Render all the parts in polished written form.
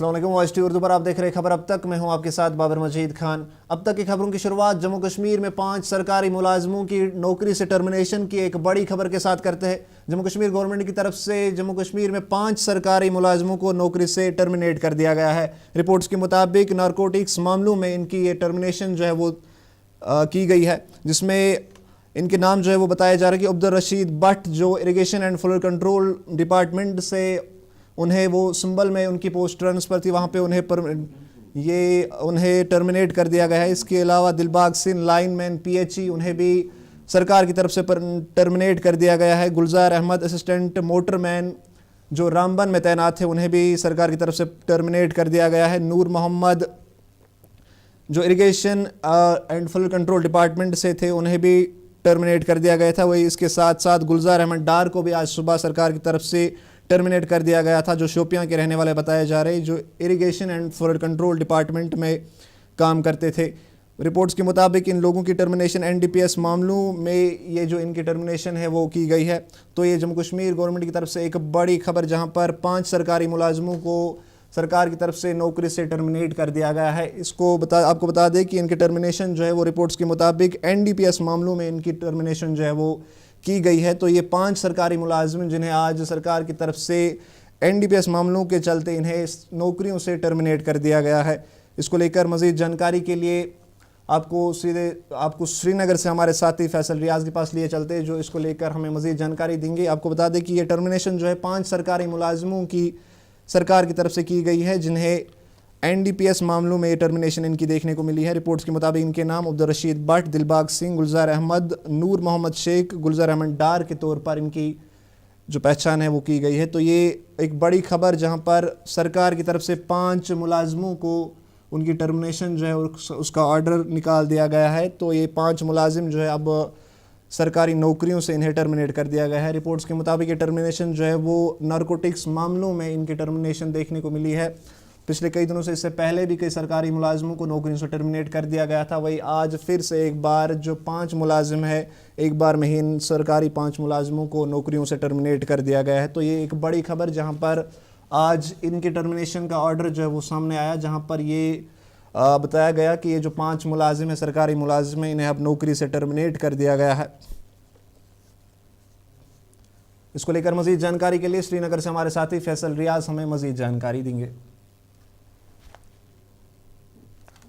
अस्सलाम वालेकुम। Voice T Urdu पर आप देख रहे हैं खबर अब तक। मैं हूं आपके साथ बाबर मजीद खान। अब तक की खबरों की शुरुआत जम्मू कश्मीर में 5 सरकारी मुलाजमों की नौकरी से टर्मिनेशन की एक बड़ी खबर के साथ करते हैं। जम्मू कश्मीर गवर्नमेंट की तरफ से जम्मू कश्मीर में 5 सरकारी मुलाजमों को नौकरी से टर्मिनेट कर दिया गया है। रिपोर्ट्स के मुताबिक नारकोटिक्स मामलों में इनकी ये टर्मिनेशन जो है वो की गई है, जिसमें इनके नाम जो है वो बताया जा रहा है कि अब्दुल रशीद भट्ट जो irrigation and flood control department से उन्हें वो संबल में उनकी पोस्ट ट्रांसफ़र थी, वहाँ पे उन्हें टर्मिनेट कर दिया गया है। इसके अलावा दिलबाग सिंह लाइनमैन PHE उन्हें भी सरकार की तरफ से टर्मिनेट कर दिया गया है। गुलजार अहमद असिस्टेंट मोटरमैन जो रामबन में तैनात थे उन्हें भी सरकार की तरफ से टर्मिनेट कर दिया गया है। नूर मोहम्मद जो irrigation and flood control department से थे उन्हें भी टर्मिनेट कर दिया गया था। वही इसके साथ साथ गुलजार अहमद डार को भी आज सुबह सरकार की तरफ से टर्मिनेट कर दिया गया था, जो शोपियां के रहने वाले बताए जा रहे, जो irrigation and flood control department में काम करते थे। रिपोर्ट्स के मुताबिक इन लोगों की टर्मिनेशन NDPS मामलों में ये जो इनकी टर्मिनेशन है वो की गई है। तो ये जम्मू कश्मीर गवर्नमेंट की तरफ से एक बड़ी खबर, जहां पर 5 सरकारी मुलाजमों को सरकार की तरफ से नौकरी से टर्मिनेट कर दिया गया है। आपको बता दें कि इनकी टर्मिनेशन जो है वो रिपोर्ट्स के मुताबिक NDPS मामलों में इनकी टर्मिनेशन जो है वो की गई है। तो ये 5 सरकारी मुलाजिम जिन्हें आज सरकार की तरफ से NDPS मामलों के चलते इन्हें नौकरियों से टर्मिनेट कर दिया गया है। इसको लेकर मज़ीद जानकारी के लिए आपको श्रीनगर से हमारे साथी फैसल रियाज के पास लिए चलते हैं, जो इसको लेकर हमें मज़ीद जानकारी देंगे। आपको बता दें कि ये टर्मिनेशन जो है 5 सरकारी मुलाजिमों की सरकार की तरफ से की गई है, जिन्हें NDPS मामलों में टर्मिनेशन इनकी देखने को मिली है। रिपोर्ट्स के मुताबिक इनके नाम अब्दुल रशीद भट्ट, दिलबाग सिंह, गुलजार अहमद, नूर मोहम्मद शेख, गुलजार अहमद डार के तौर पर इनकी जो पहचान है वो की गई है। तो ये एक बड़ी खबर, जहां पर सरकार की तरफ से 5 मुलाजमों को उनकी टर्मिनेशन जो है उसका ऑर्डर निकाल दिया गया है। तो ये 5 मुलाजिम जो है अब सरकारी नौकरियों से इन्हें टर्मिनेट कर दिया गया है। रिपोर्ट्स के मुताबिक ये टर्मिनेशन जो है वो नारकोटिक्स मामलों में इनकी टर्मिनेशन देखने को मिली है। पिछले कई दिनों से, इससे पहले भी कई सरकारी मुलाजमों को नौकरियों से टर्मिनेट कर दिया गया था। वही आज फिर से एक बार जो 5 मुलाजिम है, एक बार में ही इन सरकारी 5 मुलाजमों को नौकरियों से टर्मिनेट कर दिया गया है। तो ये एक बड़ी खबर, जहां पर आज इनके टर्मिनेशन का ऑर्डर जो है वो सामने आया, जहां पर ये बताया गया कि ये जो 5 मुलाजिम है, सरकारी मुलाजिम है, इन्हें अब नौकरी से टर्मिनेट कर दिया गया है। इसको लेकर मजीद जानकारी के लिए श्रीनगर से हमारे साथी फैसल रियाज हमें मजीद जानकारी देंगे।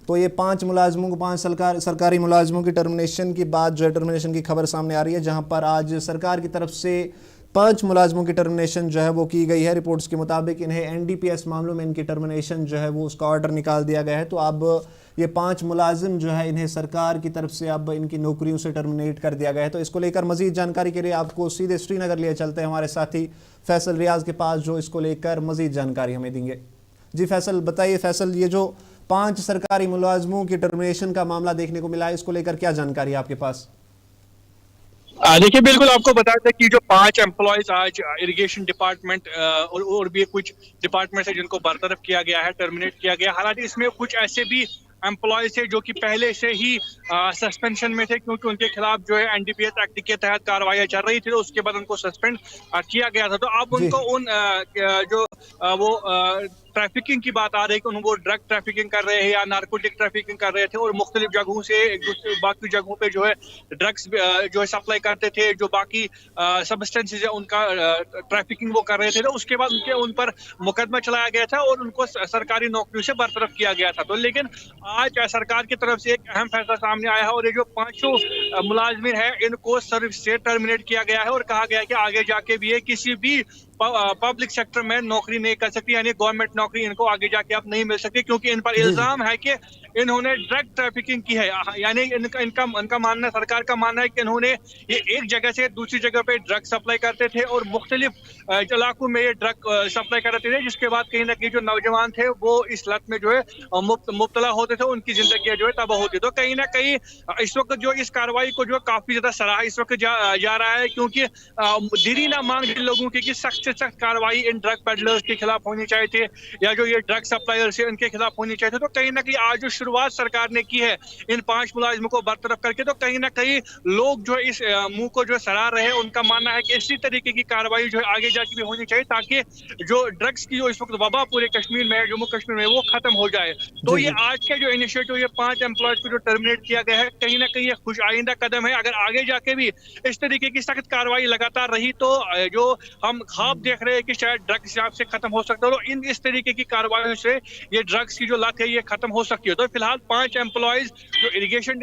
तो ये 5 मुलाजमों को 5 सरकारी मुलाजमों की टर्मिनेशन की बात जो है, टर्मिनेशन की खबर सामने आ रही है, जहां पर आज सरकार की तरफ से 5 मुलाजमों की टर्मिनेशन जो है वो की गई है। रिपोर्ट्स के मुताबिक इन्हें NDPS मामलों में इनकी टर्मिनेशन जो है वो उसका ऑर्डर निकाल दिया गया है। तो अब ये 5 मुलाजिम जो है इन्हें सरकार की तरफ से अब इनकी नौकरियों से टर्मिनेट कर दिया गया है। तो इसको लेकर मजीद जानकारी के लिए आपको सीधे श्रीनगर लिए चलते हैं हमारे साथी फैसल रियाज के पास, जो इसको लेकर मजीद जानकारी हमें देंगे। जी फैसल, बताइए फैसल, ये जो 5 सरकारी मुलाजमों की टर्मिनेशन का मामला देखने को मिला है, इसको लेकर क्या जानकारी है आपके पास? देखिए, बिल्कुल आपको बता दें कि जो 5 एम्प्लॉयज आज इरिगेशन डिपार्टमेंट और भी कुछ डिपार्टमेंट है जिनको बरतरफ किया गया है, टर्मिनेट किया गया। हालांकि इसमें कुछ ऐसे भी एम्प्लॉयज थे जो कि पहले से ही सस्पेंशन में थे, क्योंकि उनके खिलाफ जो है NDPS एक्ट के तहत कार्रवाई चल रही थी, तो उसके बाद उनको सस्पेंड किया गया था। तो अब उनको उन ट्रैफिकिंग की बात आ रही है कि वो ड्रग ट्रैफिकिंग कर रहे हैं या नारकोटिक ट्रैफिकिंग कर रहे थे, और मुख्तलिफ जगहों से बाकी जगहों पे जो है ड्रग्स जो है सप्लाई करते थे, जो बाकी सब्सटेंसेज है उनका ट्रैफिकिंग वो कर रहे थे। तो उसके बाद उन पर मुकदमा चलाया गया था और उनको सरकारी नौकरियों से बरतरफ किया गया था। तो लेकिन आज सरकार की तरफ से एक अहम फैसला सामने आया है, और ये जो 5 मुलाजमिन है इनको सर्विस से टर्मिनेट किया गया है, और कहा गया है कि आगे जाके भी ये किसी भी पब्लिक सेक्टर में नौकरी नहीं कर सकती, यानी गवर्नमेंट नौकरी इनको आगे जाके अब नहीं मिल सकती, क्योंकि इन पर इल्जाम है कि इन्होंने ड्रग ट्रैफिकिंग की है। यानी इनका मानना, सरकार का मानना है कि इन्होंने ये एक जगह से दूसरी जगह पे ड्रग सप्लाई करते थे और मुख्तलिफ इलाकों में ये ड्रग सप्लाई करते थे, जिसके बाद कहीं ना कहीं जो नौजवान थे वो इस लत में जो है मुब्तला होते थे, उनकी जिंदगी जो है तबाह होती। तो कहीं ना कहीं इस वक्त जो इस कार्रवाई को जो काफी ज्यादा सराहा इस वक्त जा रहा है, क्योंकि दिली ना मांग जिन लोगों की सख्त सख्त से सख्त कार्रवाई इन ड्रग पेडलर्स के खिलाफ होनी चाहिए थी, या जो ये ड्रग सप्लायर्स है इनके खिलाफ होनी चाहिए थी। तो कहीं ना कहीं आज जो शुरुआत सरकार ने की है इन 5 मुलाजिमों को बरतरफ करके, तो कहीं ना कहीं लोग जो इस मुंह को जो सड़ा रहे हैं उनका मानना है कि इसी तरीके की कार्रवाई जो है आगे जाके भी होनी चाहिए, ताकि जो ड्रग्स की जो इस वक्त वबा पूरे कश्मीर में है, जम्मू कश्मीर में, वो खत्म हो जाए। तो ये आज का जो इनिशिएटिव, ये 5 एम्प्लॉयज को जो टर्मिनेट किया गया है, कहीं ना कहीं ये खुश आइंदा कदम है। अगर आगे जाके भी इस तरीके की सख्त कार्रवाई लगातार रही तो जो हम ख्वाब देख रहे हैं कि शायद ड्रग्स यहाँ से खत्म हो सकता है, तो इन इस तरीके की कार्रवाई से ये ड्रग्स की जो लत है ये खत्म हो सकती है। तो फिलहाल 5 एम्प्लॉयज जो इरिगेशन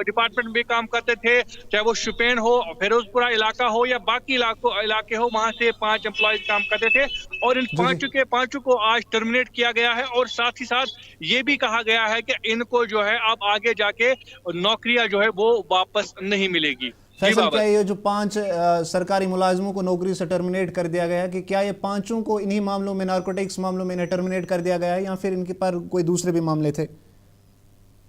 डिपार्टमेंट में काम करते थे, चाहे वो शुपेन हो, फिरोजपुरा इलाका हो या बाकी इलाके हो, वहां से 5 एम्प्लॉयज काम करते थे और इन पांचों को आज टर्मिनेट किया गया है। और साथ ही साथ ये भी कहा गया है कि इनको जो है अब आगे जाके नौकरियां जो है वो वापस नहीं मिलेगी। फैसल, क्या ये जो 5 सरकारी मुलाजिमों को नौकरी से टर्मिनेट कर दिया गया है, कि क्या ये पांचों को इन्हीं मामलों में, नारकोटिक्स मामलों में इन्हें टर्मिनेट कर दिया गया है, या फिर इनके पर कोई दूसरे भी मामले थे?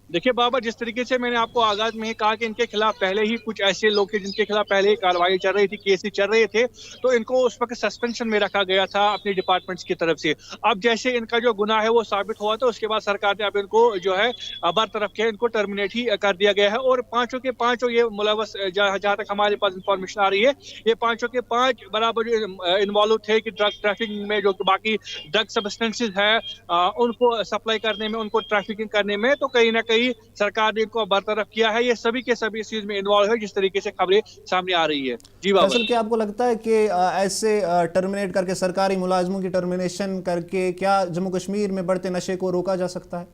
देखिए बाबा, जिस तरीके से मैंने आपको आगाज में ही कहा कि इनके खिलाफ पहले ही कुछ ऐसे लोग थे जिनके खिलाफ पहले ही कार्रवाई चल रही थी, केसेस चल रहे थे, तो इनको उस वक्त सस्पेंशन में रखा गया था अपने डिपार्टमेंट्स की तरफ से। अब जैसे इनका जो गुनाह है वो साबित हुआ, तो उसके बाद सरकार ने अब इनको जो है बरतरफ किया, इनको टर्मिनेट ही कर दिया गया है। और पांचों के पांचों ये मुलवस, जहां तक हमारे पास इंफॉर्मेशन आ रही है, ये पांचों के 5 बराबर इन्वॉल्व थे कि ड्रग ट्रैफिकिंग में, जो बाकी ड्रग सब्सटेंसेज है उनको सप्लाई करने में, उनको ट्रैफिकिंग करने में, तो कहीं ना कहीं सरकार को बरतरफ किया है। ये सभी के सभी इस चीज में इन्वॉल्व है, जिस तरीके से खबरें सामने आ रही है। जी बाबा, असल क्या आपको लगता है कि ऐसे टर्मिनेट करके, सरकारी मुलाजिमों की टर्मिनेशन करके, क्या जम्मू कश्मीर में बढ़ते नशे को रोका जा सकता है?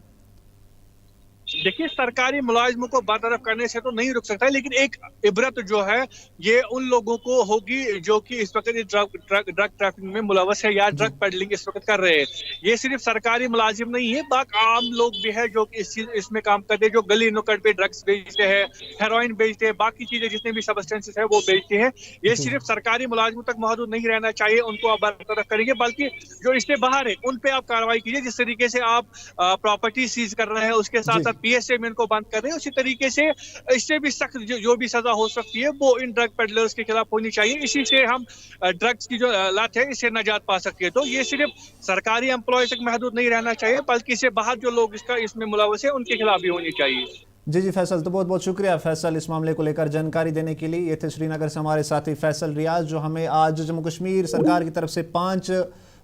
देखिए, सरकारी मुलाजिमों को बरतरफ करने से तो नहीं रुक सकता है, लेकिन एक इबरत जो है ये उन लोगों को होगी जो कि इस वक्त ड्रग ट्रैफिकिंग में मुलवस है या ड्रग पेडलिंग इस वक्त कर रहे हैं। ये सिर्फ सरकारी मुलाजिम नहीं है, बाकी आम लोग भी है जो कि इसमें काम करते हैं, जो गली नुक्कड़ पे ड्रग्स बेचते हैं, हेरोइन बेचते हैं, बाकी चीजें जितने भी सब्सटेंसेस है वो बेचते हैं। ये सिर्फ सरकारी मुलाजिमों तक महदूद नहीं रहना चाहिए, उनको आप बरतरफ करेंगे, बल्कि जो इससे बाहर है उन पे आप कार्रवाई कीजिए। जिस तरीके से आप प्रॉपर्टी सीज कर रहे हैं, उसके साथ साथ पीएसए में इनको बंद कर रहे हैं, उसी तरीके से इससे भी सख्त जो भी सजा हो सकती है वो इन ड्रग पेडलर्स के खिलाफ होनी चाहिए। इसी से हम ड्रग्स की जो लत है इससे निजात पा सकते हैं। तो ये सिर्फ सरकारी एम्प्लॉय तक महदूद नहीं रहना चाहिए, बल्कि इससे बाहर जो लोग इसमें मुलवस है उनके खिलाफ भी होनी चाहिए। जी फैसल, तो बहुत बहुत शुक्रिया फैसल इस मामले को लेकर जानकारी देने के लिए। ये थे श्रीनगर से हमारे साथी फैसल रियाज, जो हमें आज जम्मू कश्मीर सरकार की तरफ से 5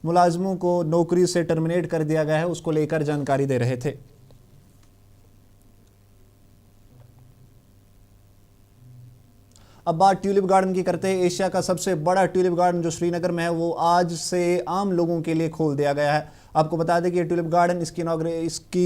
मुलाजिमों को नौकरी से टर्मिनेट कर दिया गया है उसको लेकर जानकारी दे रहे थे। अब बात ट्यूलिप गार्डन की करते हैं। एशिया का सबसे बड़ा ट्यूलिप गार्डन जो श्रीनगर में है वो आज से आम लोगों के लिए खोल दिया गया है। आपको बता दें कि ये ट्यूलिप गार्डन इसकी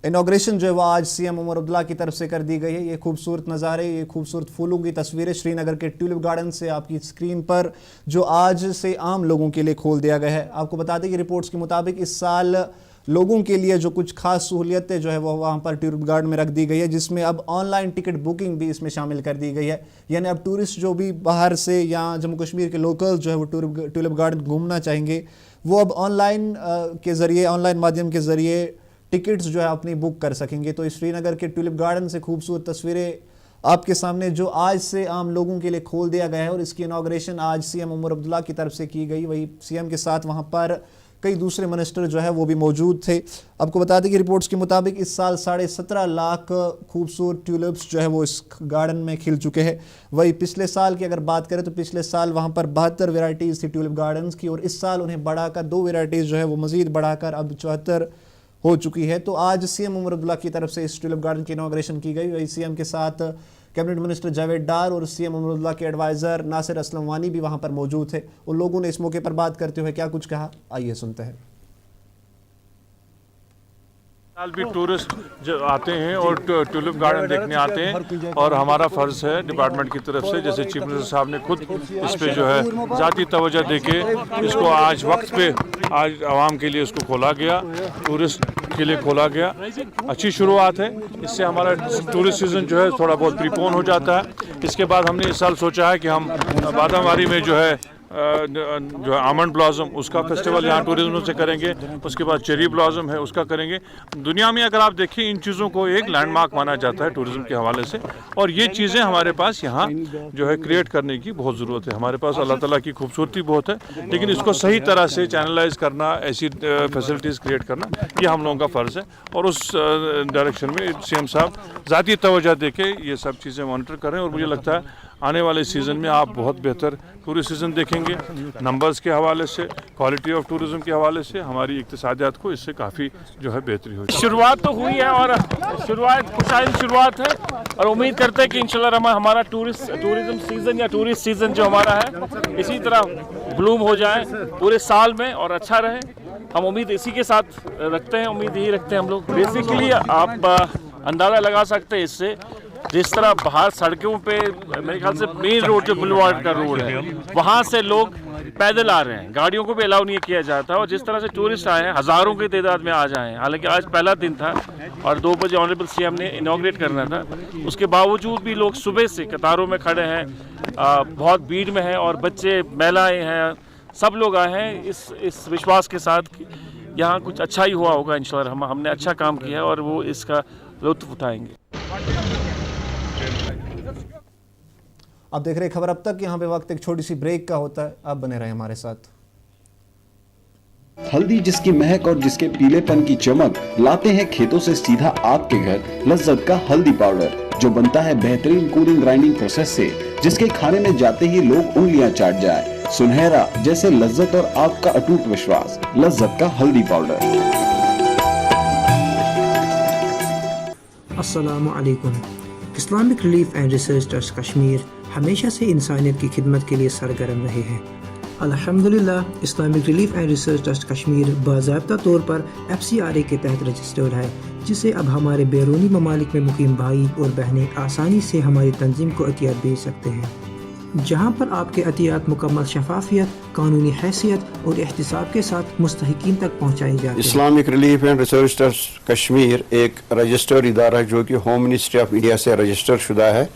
इनॉग्रेशन जो है वो आज सीएम उमर अब्दुल्ला की तरफ से कर दी गई है। ये खूबसूरत नज़ारे, ये खूबसूरत फूलों की तस्वीरें श्रीनगर के ट्यूलिप गार्डन से आपकी स्क्रीन पर जो आज से आम लोगों के लिए खोल दिया गया है। आपको बता दें कि रिपोर्ट्स के मुताबिक इस साल लोगों के लिए जो कुछ खास सहूलियतें जो है वो वहाँ पर ट्यूलिप गार्डन में रख दी गई है, जिसमें अब ऑनलाइन टिकट बुकिंग भी इसमें शामिल कर दी गई है। यानी अब टूरिस्ट जो भी बाहर से या जम्मू कश्मीर के लोकल्स जो है वो ट्यूलिप गार्डन घूमना चाहेंगे वो अब ऑनलाइन के ज़रिए, ऑनलाइन माध्यम के ज़रिए टिकट्स जो है अपनी बुक कर सकेंगे। तो इस श्रीनगर के ट्यूलिप गार्डन से खूबसूरत तस्वीरें आपके सामने जो आज से आम लोगों के लिए खोल दिया गया है और इसकी इनॉग्रेशन आज सीएम उमर अब्दुल्ला की तरफ से की गई। वही सीएम के साथ वहाँ पर कई दूसरे मिनिस्टर जो है वो भी मौजूद थे। आपको बता दें कि रिपोर्ट्स के मुताबिक इस साल 17.5 लाख खूबसूरत ट्यूलिप्स जो है वो इस गार्डन में खिल चुके हैं। वही पिछले साल की अगर बात करें तो पिछले साल वहाँ पर 72 वेराइटीज़ थी ट्यूलिप गार्डन्स की, और इस साल उन्हें बढ़ाकर 2 वेराइटीज़ जो है वो मज़ीद बढ़ाकर अब 74 हो चुकी है। तो आज सीएम उमर अब्दुल्ला की तरफ से इस ट्यूलिप गार्डन की इनॉग्रेशन की गई। वही सीएम के साथ कैबिनेट मिनिस्टर जावेद डार और सीएम उमर अब्दुल्ला के एडवाइज़र नासिर असलम वानी भी वहाँ पर मौजूद थे। उन लोगों ने इस मौके पर बात करते हुए क्या कुछ कहा, आइए सुनते हैं। साल भी टूरिस्ट जो आते हैं और ट्यूलिप गार्डन देखने आते हैं, और हमारा फ़र्ज़ है डिपार्टमेंट की तरफ से, जैसे चीफ मिनिस्टर साहब ने खुद इस पे जो है ज़ाती तवज्जो देके इसको आज वक्त पे आज आवाम के लिए इसको खोला गया, टूरिस्ट के लिए खोला गया। अच्छी शुरुआत है, इससे हमारा टूरिस्ट सीज़न जो है थोड़ा बहुत प्रीपोन हो जाता है। इसके बाद हमने इस साल सोचा है कि हम बादामवारी में जो है जो है आमंड ब्लॉसम, उसका फेस्टिवल यहाँ टूरिज्म से करेंगे। उसके बाद चेरी ब्लॉसम है, उसका करेंगे। दुनिया में अगर आप देखिए इन चीज़ों को एक लैंडमार्क माना जाता है टूरिज्म के हवाले से, और ये चीज़ें हमारे पास यहाँ जो है क्रिएट करने की बहुत ज़रूरत है। हमारे पास अल्लाह ताला की खूबसूरती बहुत है, लेकिन इसको सही तरह से चैनलाइज करना, ऐसी फैसिलिटीज़ क्रिएट करना, ये हम लोगों का फ़र्ज़ है। और उस डायरेक्शन में सीएम साहब ज़ाती तवज्जो देके ये सब चीज़ें मॉनिटर करें, और मुझे लगता है आने वाले सीज़न में आप बहुत बेहतर टूरिस्ट सीज़न देखेंगे। नंबर्स के हवाले से, क्वालिटी ऑफ टूरिज्म के हवाले से हमारी इक्तिसादियात को इससे काफ़ी जो है बेहतरी होगी। शुरुआत तो हुई है और खुशहाल शुरुआत है, और उम्मीद करते हैं कि इंशाल्लाह हमारा टूरिज्म सीज़न या टूरिस्ट सीज़न जो हमारा है इसी तरह ब्लूम हो जाए पूरे साल में और अच्छा रहे। हम उम्मीद इसी के साथ रखते हैं, उम्मीद यही रखते हैं हम लोग। बेसिकली आप अंदाज़ा लगा सकते हैं इससे, जिस तरह बाहर सड़कों पे मेरे ख्याल से मेन रोड जो बुलवार्ड का रोड है, वहाँ से लोग पैदल आ रहे हैं, गाड़ियों को भी अलाउ नहीं किया जाता। और जिस तरह से टूरिस्ट आए हैं, हज़ारों की तादाद में आ जाएं। हालांकि आज पहला दिन था और 2 बजे ऑनरेबल सीएम ने इनॉग्रेट करना था, उसके बावजूद भी लोग सुबह से कतारों में खड़े हैं, बहुत भीड़ में हैं, और बच्चे, महिलाएँ हैं, सब लोग आए हैं इस विश्वास के साथ कि यहाँ कुछ अच्छा ही हुआ होगा। इंशाल्लाह हमने अच्छा काम किया है और वो इसका लुत्फ़ उठाएंगे। आप देख रहे खबर अब तक। यहाँ पे वक्त एक छोटी सी ब्रेक का होता है, आप बने रहें हमारे साथ। हल्दी जिसकी महक और जिसके पीलेपन की चमक लाते हैं खेतों से सीधा आपके घर लज्जत का हल्दी पाउडर, जो बनता है बेहतरीन कूलिंग ग्राइंडिंग प्रोसेस से, जिसके खाने में जाते ही लोग उंगलियां चाट जाए। सुनहरा जैसे लज्जत और आपका अटूट विश्वास, लज्जत का हल्दी पाउडर। अस्सलामु अलैकुम। Islamic relief and research trust Kashmir हमेशा से इंसानियत की खिदमत के लिए सरगर्म रहे हैं। अल्हम्दुलिल्लाह Islamic relief and research trust Kashmir बाज़ाब्ता तौर पर FCRA के तहत रजिस्टर्ड है, जिसे अब हमारे बैरूनी ममालिक में मुकीम भाई और बहनें आसानी से हमारी तंजीम को अतियात भेज सकते हैं, जहाँ पर आपके अतियात मुकम्मल शफाफियत, कानूनी हैसियत और एहतिसाब के साथ मुस्तहिकीन तक पहुँचाए जाते हैं। Islamic relief and research trust Kashmir एक रजिस्टर्ड इदारा है जो कि होम मिनिस्ट्री ऑफ इंडिया से रजिस्टर शुदा है,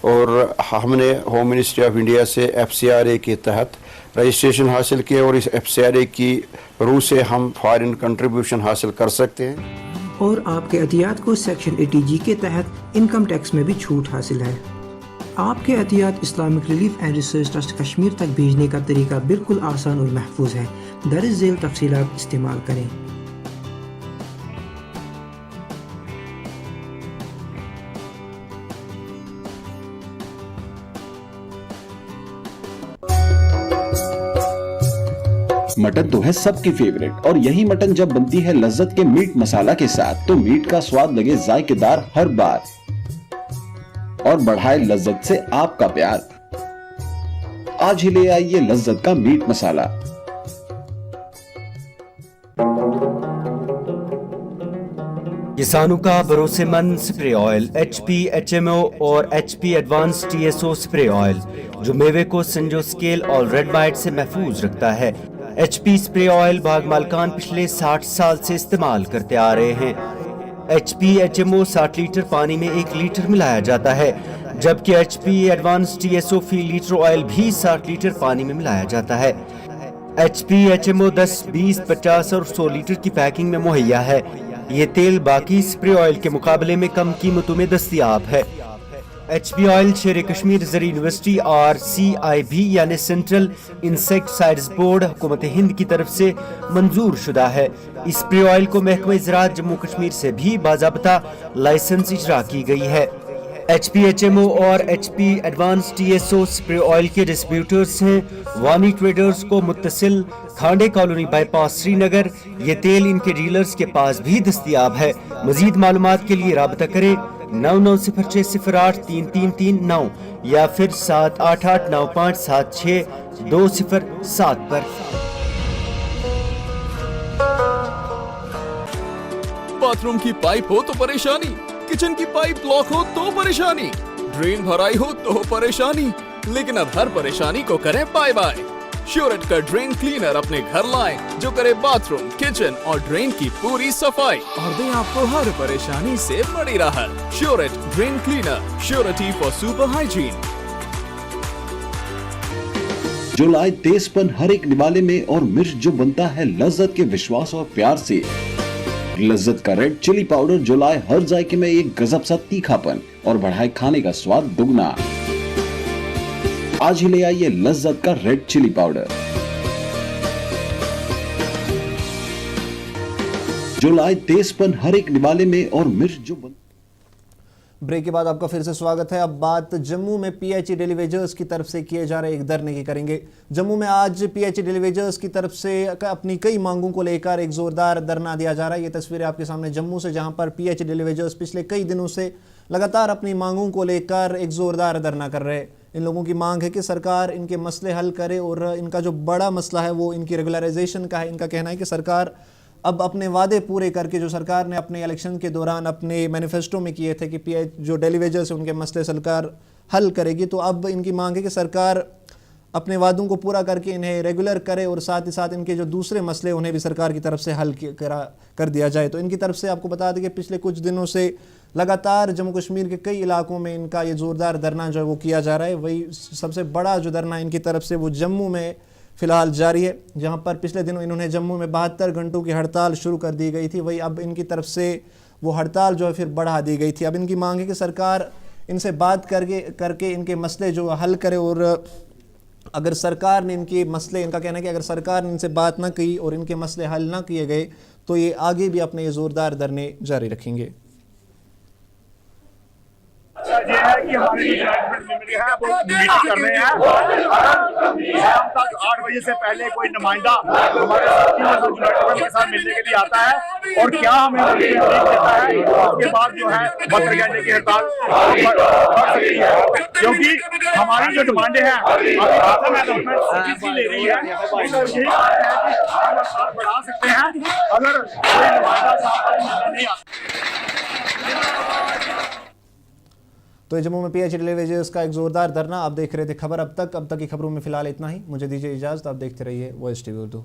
और हमने होम मिनिस्ट्री ऑफ इंडिया से FCRA के तहत रजिस्ट्रेशन हासिल किए, और इस FCRA की रूह से हम फॉरेन कंट्रीब्यूशन हासिल कर सकते हैं। और आपके अतियात को सेक्शन 80G के तहत इनकम टैक्स में भी छूट हासिल है। आपके अतियात Islamic relief and research trust Kashmir तक भेजने का तरीका बिल्कुल आसान और महफूज है। दर्ज झेल तफसीलात इस्तेमाल करें। मटन तो है सबकी फेवरेट, और यही मटन जब बनती है लज्जत के मीट मसाला के साथ, तो मीट का स्वाद लगे जायकेदार हर बार और बढ़ाए लज्जत से आपका प्यार। आज ही ले आइए लज्जत का मीट मसाला। किसानों का भरोसेमंद स्प्रे ऑयल HP HMO और HP advance TSO spray oil, जो मेवे को संजो स्केल और रेड माइट से महफूज रखता है। HP स्प्रे ऑयल बाग मालकान पिछले 60 साल से इस्तेमाल करते आ रहे हैं। HP HMO 60 लीटर पानी में 1 लीटर मिलाया जाता है, जबकि HP एडवांस TSO फी लीटर ऑयल भी 60 लीटर पानी में मिलाया जाता है। HP HMO 10, 20, 50 और 100 लीटर की पैकिंग में मुहैया है। ये तेल बाकी स्प्रे ऑयल के मुकाबले में कम कीमतों में दस्तयाब है। HP ऑयल शेर कश्मीर ज़री यूनिवर्सिटी और CIB यानी सेंट्रल इंसेक्टिसाइड्स बोर्ड हुकूमत हिंद की तरफ से मंजूर शुदा है। इस स्प्रे ऑयल को महकमा ज़राअत जम्मू कश्मीर से भी बाज़ाब्ता लाइसेंस इजरा की गई है। HP HMO और HP advance TSO spray oil के डिस्ट्रीब्यूटर्स हैं वानी ट्रेडर्स को मुत्तसिल खांडे कॉलोनी बाईपास श्रीनगर। ये तेल इनके डीलर्स के पास भी दस्तयाब है। मजीद मालूमात के लिए राबता करें 9906083339 या फिर 7889576207 पर। बाथरूम की पाइप हो तो परेशानी, किचन की पाइप ब्लॉक हो तो परेशानी, ड्रेन भराई हो तो परेशानी, लेकिन अब हर परेशानी को करें बाय बाय। श्योरेट का ड्रेन क्लीनर अपने घर लाएं, जो करे बाथरूम, किचन और ड्रेन की पूरी सफाई और दे आपको हर परेशानी से बड़ी राहत। Surety drain cleaner, surety for super hygiene. जो लाए तेजपन हर एक निवाले में और मिर्च जो बनता है लज्जत के विश्वास और प्यार से। लज्जत का रेड चिली पाउडर जो लाए हर जायके में एक गजब सा तीखापन और बढ़ाए खाने का स्वाद दुगना। आज ही ले आइए लज्जत का रेड चिली पाउडर जो लाए तेजपन हर एक निवाले में और मिर्च जो ब्रेक के बाद आपका फिर से स्वागत है। अब बात जम्मू में पीएचई डेली वेजर्स की तरफ से किए जा रहे एक धरने की करेंगे। जम्मू में आज पीएचई डेली वेजर्स की तरफ से अपनी कई मांगों को लेकर एक जोरदार धरना दिया जा रहा है। ये तस्वीरें आपके सामने जम्मू से, जहां पर पीएचई डेली वेजर्स पिछले कई दिनों से लगातार अपनी मांगों को लेकर एक जोरदार धरना कर रहे हैं। इन लोगों की मांग है कि सरकार इनके मसले हल करे और इनका जो बड़ा मसला है वो इनकी रेगुलराइजेशन का है। इनका कहना है कि सरकार अब अपने वादे पूरे करके, जो सरकार ने अपने इलेक्शन के दौरान अपने मैनिफेस्टो में किए थे कि जो डेली वेजर्स है उनके मसले सरकार हल करेगी, तो अब इनकी मांग है कि सरकार अपने वादों को पूरा करके इन्हें रेगुलर करे और साथ ही साथ इनके जो दूसरे मसले उन्हें भी सरकार की तरफ से हल कर दिया जाए। तो इनकी तरफ से आपको बता दें कि पिछले कुछ दिनों से लगातार जम्मू कश्मीर के कई इलाकों में इनका ये ज़ोरदार धरना जो है वो किया जा रहा है। वही सबसे बड़ा जो धरना इनकी तरफ से वो जम्मू में फिलहाल जारी है, जहां पर पिछले दिनों इन्होंने जम्मू में 72 घंटों की हड़ताल शुरू कर दी गई थी। वही अब इनकी तरफ से वो हड़ताल जो है फिर बढ़ा दी गई थी। अब इनकी मांग है कि सरकार इनसे बात करके इनके मसले जो हल करे और अगर सरकार ने इनके मसले, इनका कहना है कि अगर सरकार ने इनसे बात ना की और इनके मसले हल ना किए गए तो ये आगे भी अपने ये ज़ोरदार धरने जारी रखेंगे। ये है कि हमारी है वो मीटिंग कर रहे हैं। शाम तक 8 बजे से पहले कोई नुमाइंदा हमारे के साथ मिलने के लिए आता है और क्या हमें देता है, उसके बाद जो है पत्र कहने की हड़ताल बढ़ सकती है, क्योंकि हमारी जो डिमांडें हैं ले रही है, बढ़ा सकते हैं अगर कोई नुमाइंदा नहीं आता। तो जम्मू में पीएचई डेली वेजर्स का एक जोरदार धरना आप देख रहे थे खबर। अब तक की खबरों में फिलहाल इतना ही। मुझे दीजिए इजाजत, आप देखते रहिए वॉइस टीवी उर्दू।